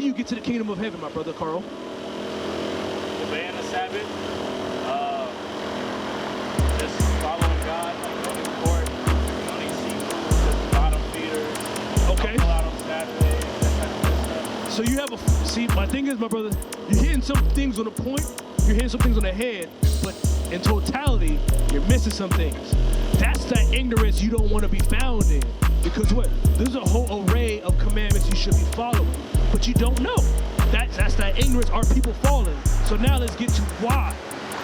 do you get to the kingdom of heaven, my brother Carl? Obeying the Sabbath, just following God, like going to court, don't eat seafood, just bottom feeders. Okay. Don't go out on Saturdays, that type of good stuff. So you have see, my thing is, my brother, you're hitting some things on the point, you're hitting some things on the head, but in totality, you're missing some things. That's that ignorance you don't want to be found in. Because what? There's a whole array of commandments you should be following, but you don't know. That's that ignorance. Are people falling? So now let's get to why.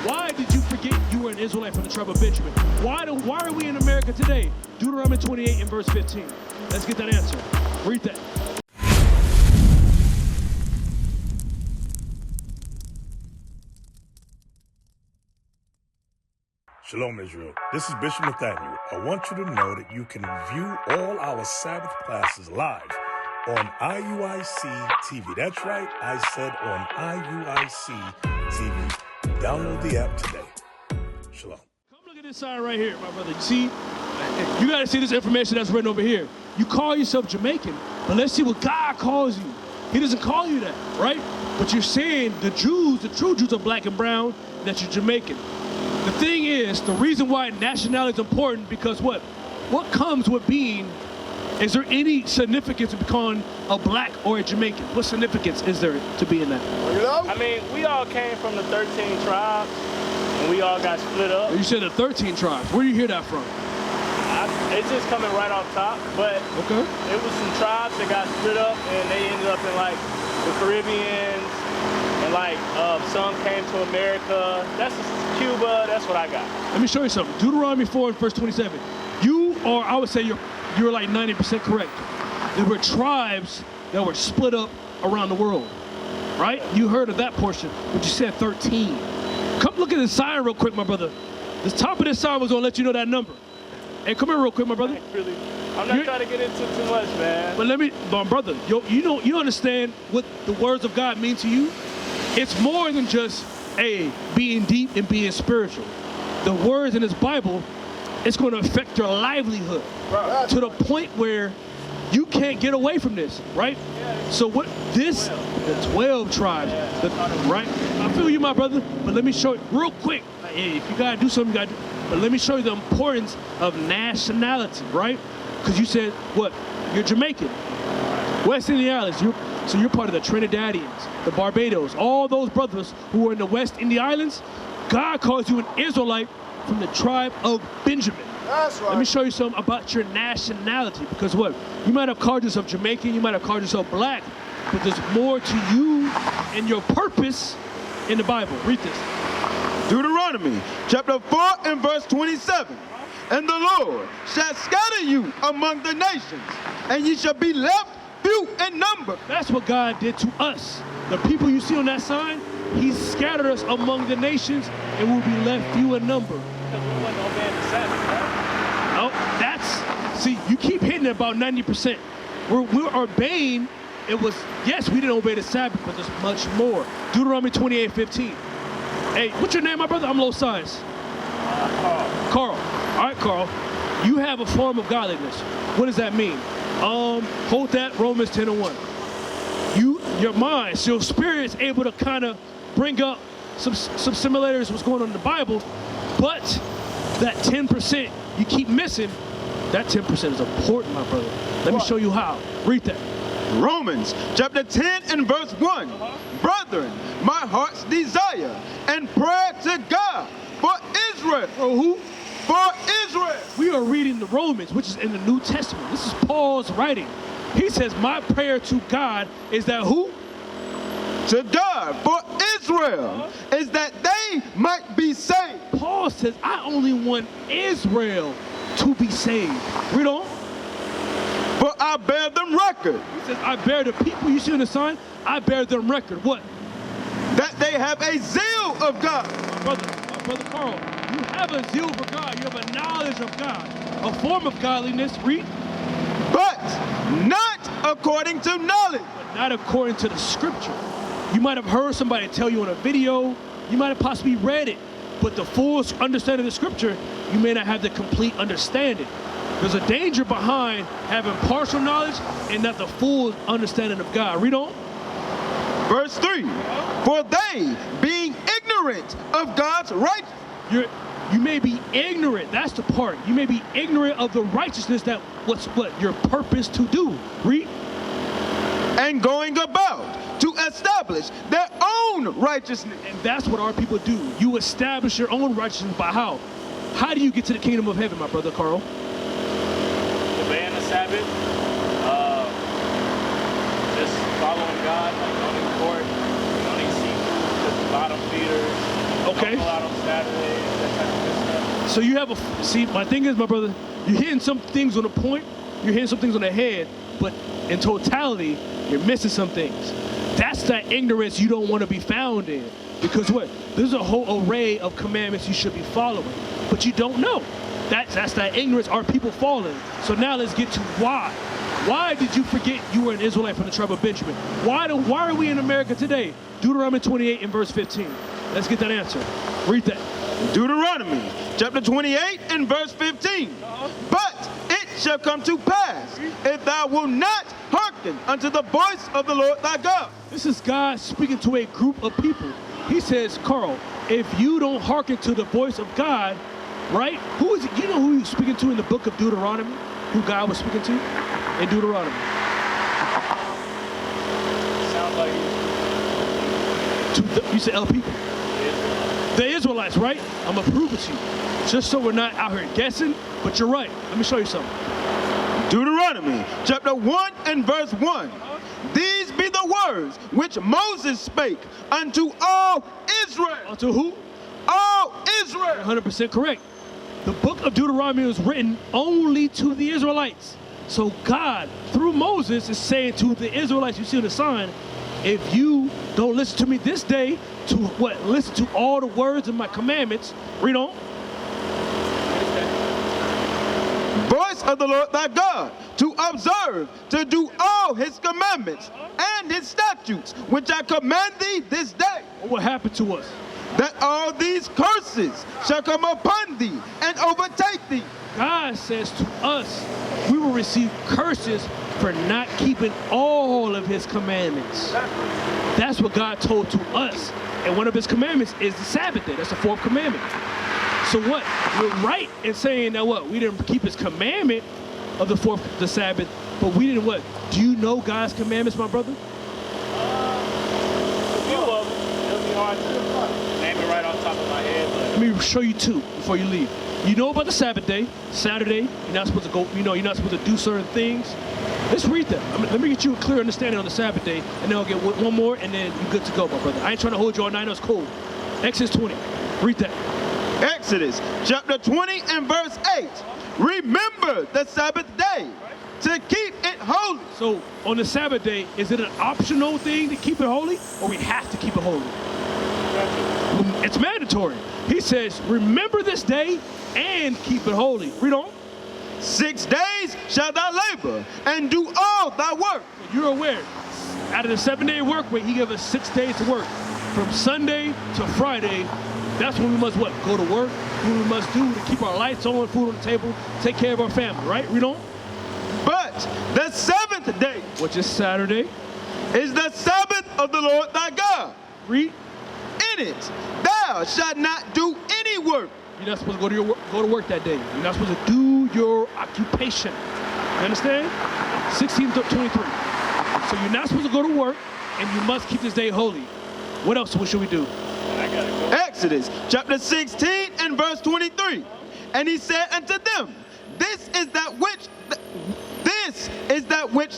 Why did you forget you were an Israelite from the tribe of Benjamin? Why are we in America today? Deuteronomy 28 and verse 15. Let's get that answer. Read that. Shalom, Israel. This is Bishop Nathaniel. I want you to know that you can view all our Sabbath classes live on IUIC TV. That's right, I said on IUIC TV. Download the app today. Shalom. Come look at this sign right here, my brother. You see, you got to see this information that's written over here. You call yourself Jamaican, but let's see what God calls you. He doesn't call you that, right? But you're saying the Jews, the true Jews are black and brown, that you're Jamaican. The thing is, the reason why nationality is important, because what comes with being, is there any significance in becoming a black or a Jamaican? What significance is there to being that? I mean, we all came from the 13 tribes, and we all got split up. You said the 13 tribes. Where do you hear that from? It's just coming right off top, but Okay. it was some tribes that got split up, and they ended up in like the Caribbean, and like some came to America. That's Cuba. That's what I got. Let me show you something. Deuteronomy 4 and verse 27. You are, I would say you're like 90% correct. There were tribes that were split up around the world, right? You heard of that portion, but you said 13. Come look at the sign real quick, my brother. The top of this sign was gonna let you know that number. Hey, come here real quick, my brother. I'm not trying to get into too much, man. But my brother, you understand what the words of God mean to you? It's more than just, being deep and being spiritual. The words in this Bible, it's going to affect your livelihood to the point where you can't get away from this, right? Yeah. So the 12 tribes, right? I feel you, my brother, but let me show you real quick. If you got to do something, you got to do. But let me show you the importance of nationality, right? Because you said, what? You're Jamaican. West Indian Islands, so you're part of the Trinidadians, the Barbados, all those brothers who were in the West Indian Islands. God calls you an Israelite from the tribe of Benjamin. That's right. Let me show you something about your nationality, because what? You might have called yourself Jamaican, you might have called yourself black, but there's more to you and your purpose in the Bible. Read this. Deuteronomy chapter 4 and verse 27. And the Lord shall scatter you among the nations, and ye shall be left few in number. That's what God did to us. The people you see on that sign, He scattered us among the nations, and we'll be left few in number. Because we wasn't obeying the Sabbath, right? Oh, see, you keep hitting it about 90%. We're obeying. It was, yes, we didn't obey the Sabbath, but there's much more. Deuteronomy 28:15. Hey, what's your name, my brother? I'm low science. Carl. All right, Carl. You have a form of godliness. What does that mean? Hold that, Romans 10:1. Your mind, so your spirit is able to kind of bring up some similarities to what's going on in the Bible, but that 10% you keep missing, that 10% is important, my brother. Let me show you how. Read that. Romans chapter 10 and verse 1. Brethren, my heart's desire and prayer to God for Israel. For who? For Israel. We are reading the Romans, which is in the New Testament. This is Paul's writing. He says, my prayer to God is that who? To God for Israel is that they might be saved. Paul says, I only want Israel to be saved. Read on. For I bear them record. He says, I bear the people you see on the sign, I bear them record. What? That they have a zeal of God. My brother Carl, you have a zeal for God. You have a knowledge of God. A form of godliness. Read. But not according to knowledge. But not according to the scripture. You might have heard somebody tell you on a video. You might have possibly read it. But the full understanding of the scripture, you may not have the complete understanding. There's a danger behind having partial knowledge and not the full understanding of God. Read on. Verse 3, for they, being ignorant of God's righteousness. You may be ignorant. That's the part. You may be ignorant of the righteousness that what your purpose to do. Read. And going about to establish their own righteousness. And that's what our people do. You establish your own righteousness by how? How do you get to the kingdom of heaven, my brother Carl? Obeying the Sabbath. Just following God. Like don't eat pork. Don't eat seafood. Just bottom feeders. Okay. Don't go out on Saturdays. That type of good stuff. So you have my thing is, my brother, you're hitting some things on the point. You're hitting some things on the head. But in totality, you're missing some things. That's that ignorance you don't want to be found in. Because what? There's a whole array of commandments you should be following. But you don't know. That's that ignorance our people fall in. So now let's get to why. Why did you forget you were an Israelite from the tribe of Benjamin? Why are we in America today? Deuteronomy 28 and verse 15. Let's get that answer. Read that. Deuteronomy chapter 28 and verse 15. But it shall come to pass, if thou wilt not hearken unto the voice of the Lord thy God. This is God speaking to a group of people. He says, Carl, if you don't hearken to the voice of God, right? Who is it? You know who he's speaking to in the book of Deuteronomy? Who God was speaking to in Deuteronomy? Sounds like You said other people. The Israelites, right? I'm going to prove it to you. Just so we're not out here guessing, but you're right. Let me show you something. Deuteronomy chapter 1 and verse 1. These be the words which Moses spake unto all Israel. Unto who? All Israel. 100% correct. The book of Deuteronomy was written only to the Israelites. So God, through Moses, is saying to the Israelites, you see on the sign, if you don't listen to me this day, to what? Listen to all the words of my commandments. Read on. Voice of the Lord thy God, to observe, to do all his commandments and his statutes, which I command thee this day. What happened to us? That all these curses shall come upon thee and overtake thee. God says to us, we will receive curses for not keeping all of his commandments. That's what God told to us. And one of his commandments is the Sabbath day. That's the fourth commandment. So what? We're right in saying that what? We didn't keep his commandment of the Sabbath, but we didn't what? Do you know God's commandments, my brother? a few of them. It'll be hard to name it right off the top of my head, but Let me show you two before you leave. You know about the Sabbath day, Saturday, you're not supposed to go, you're not supposed to do certain things. Let's read that. Let me get you a clear understanding on the Sabbath day, and then I'll get one more, and then you're good to go, my brother. I ain't trying to hold you all night, it's cold. Exodus 20, read that. Exodus chapter 20 and verse 8. Remember the Sabbath day to keep it holy. So on the Sabbath day, is it an optional thing to keep it holy, or we have to keep it holy? It's mandatory. He says, remember this day and keep it holy. Read on. 6 days shalt thou labor and do all thy work. You're aware, out of the 7-day work week, he gave us 6 days to work. From Sunday to Friday, that's when we must what? Go to work, what we must do to keep our lights on, food on the table, take care of our family, right? Read on. But the seventh day, Which is Saturday. is the Sabbath of the Lord thy God. Read. In it thou shalt not do any work. You're not supposed to go to work that day. You're not supposed to do your occupation. You understand? 16 to 23. So you're not supposed to go to work, and you must keep this day holy. What else? What should we do? I gotta go. Exodus chapter 16 and verse 23. And he said unto them, This is that which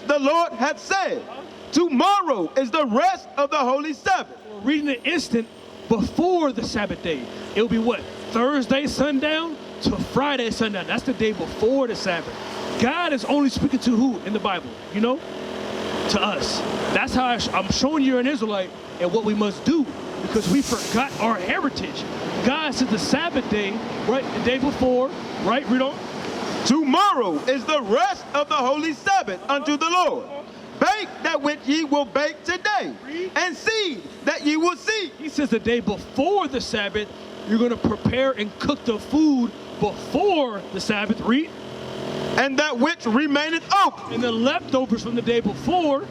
the Lord hath said. Tomorrow is the rest of the holy Sabbath. We're reading the instant before the Sabbath day. It'll be what? Thursday sundown to Friday sundown. That's the day before the Sabbath. God is only speaking to who in the Bible? You know? To us. That's how I'm showing you an Israelite and what we must do, because we forgot our heritage. God said the Sabbath day, right? The day before, right? Read on. Tomorrow is the rest of the holy Sabbath unto the Lord. Bake that which ye will bake today, and seed that ye will seed. He says the day before the Sabbath, you're going to prepare and cook the food before the Sabbath. Read. And that which remaineth open. And the leftovers from the day before,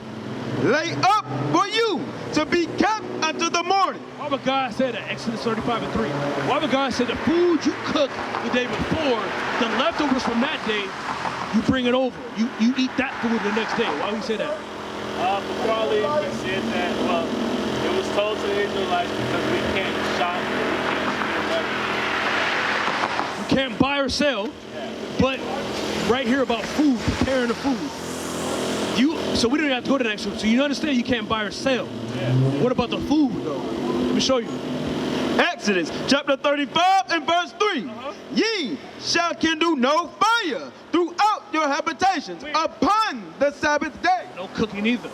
lay up for you to be kept until the morning. Why would God say that? Exodus 35:3. Why would God say the food you cook the day before, the leftovers from that day, you bring it over. You eat that food the next day. Why would he say that? Probably he said that, well, it was told to the Israelites because we can't shop and we can't spend money. You can't buy or sell, but right here about food, preparing the food. So we don't even have to go to the next one. So you understand you can't buy or sell. Yeah. What about the food though? Let me show you. Exodus chapter 35 and verse 3. Ye shall kindle no fire throughout your habitations upon the Sabbath day. No cooking either.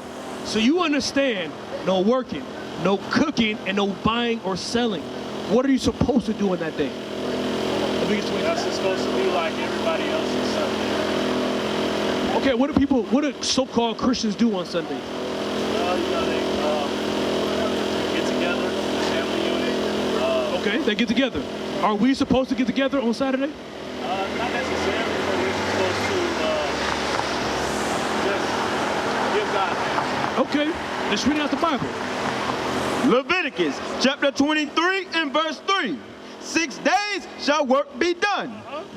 So you understand, no working, no cooking, and no buying or selling. What are you supposed to do on that day? That's supposed to be like everybody else's Sunday. Okay, what do so-called Christians do on Sunday? They get together, family unit. Okay, they get together. Are we supposed to get together on Saturday? Not necessarily, but we're supposed to just give God thanks. Okay, let's read out the Bible. Leviticus chapter 23 and verse 3. 6 days shall work be done,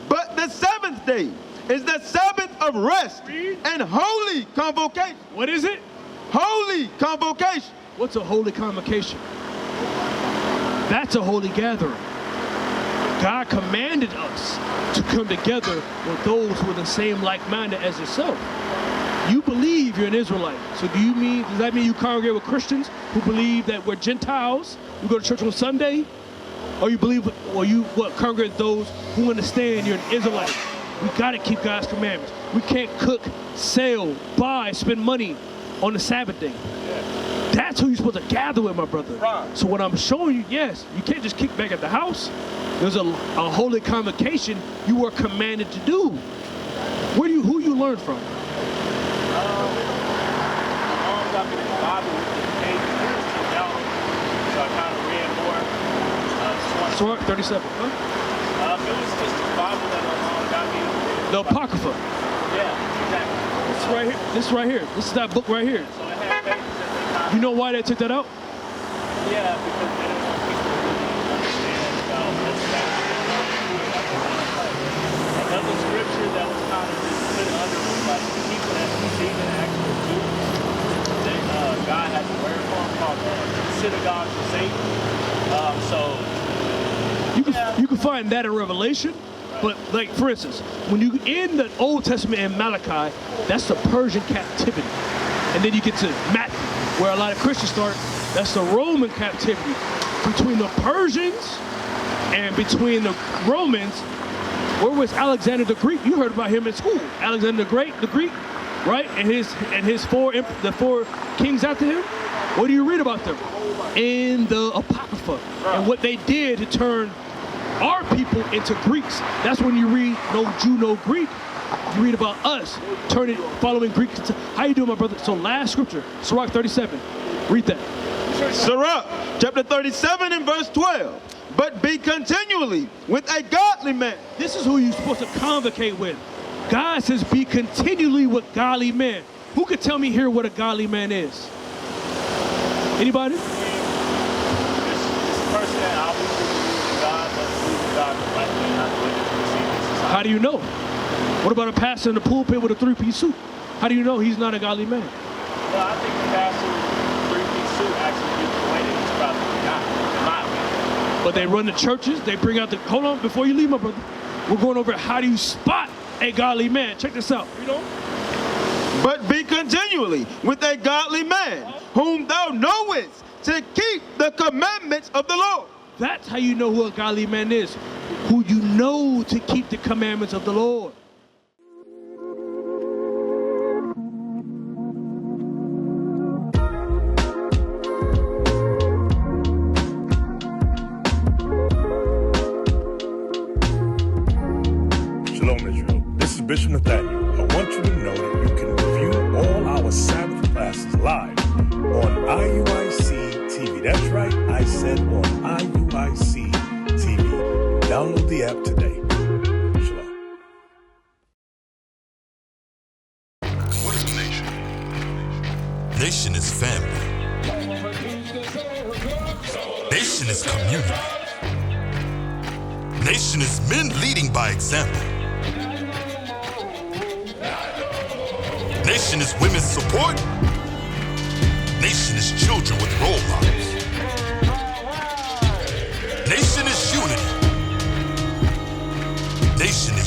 but the seventh day is the Sabbath of rest and holy convocation. What is it? Holy convocation. What's a holy convocation? That's a holy gathering. God commanded us to come together with those who are the same like-minded as yourself. You believe you're an Israelite. So does that mean you congregate with Christians who believe that we're Gentiles? You go to church on Sunday? Or you congregate with those who understand you're an Israelite? We gotta keep God's commandments. We can't cook, sell, buy, spend money on the Sabbath day. That's who you're supposed to gather with, my brother. Right. So what I'm showing you, yes, you can't just kick back at the house. There's a holy convocation you are commanded to do. Who you learn from? My mom got me the Bible with the pages out, so I kind of read more. Surah 37, huh? It was just the Bible that my mom got me. The Apocrypha. Yeah, exactly. This is right here. This is that book right here. So it had pages that they kind You know why they took that out? yeah, because they didn't want people to really understand about what's happening. Another scripture that was kind of just put under was like the people that believe in actual Jews. God has a word for them called synagogues of Satan. You can find that in Revelation, but like for instance, when you in the Old Testament in Malachi, that's the Persian captivity, and then you get to Matthew, where a lot of Christians start. That's the Roman captivity. Between the Persians and between the Romans, where was Alexander the Greek? You heard about him in school. Alexander the Great, the Greek, right? And the four kings after him. What do you read about them? In the Apocrypha. And what they did to turn our people into Greeks. That's when you read no Jew, no Greek. You read about us following Greek. How you doing, my brother? So last scripture, Sirach 37. Read that. Sirach chapter 37 and verse 12. But be continually with a godly man. This is who you're supposed to convocate with. God says be continually with godly men. Who could tell me here what a godly man is? Anybody? This person that obviously believes in God, but believes in God correctly, not the way that we see this society. How do you know? What about a pastor in the pulpit with a three-piece suit? How do you know he's not a godly man? Well, I think the pastor with the three-piece suit actually gives the way that he's probably not, in my opinion. But they run the churches, they bring out hold on, before you leave, my brother. We're going over how do you spot a godly man. Check this out. You know? But be continually with a godly man, whom thou knowest to keep the commandments of the Lord. That's how you know who a godly man is. Who you know to keep the commandments of the Lord. Shalom, Israel. This is Bishop Nathaniel. I want you to know that you can view all our Sabbath classes live on IUIC TV. That's right, I said on IUIC TV. Download the app today. Shalom. What is a nation? Nation is is community. Nation is men leading by example. Nation is women's support. Nation is children with role models. Nation is unity. Nation is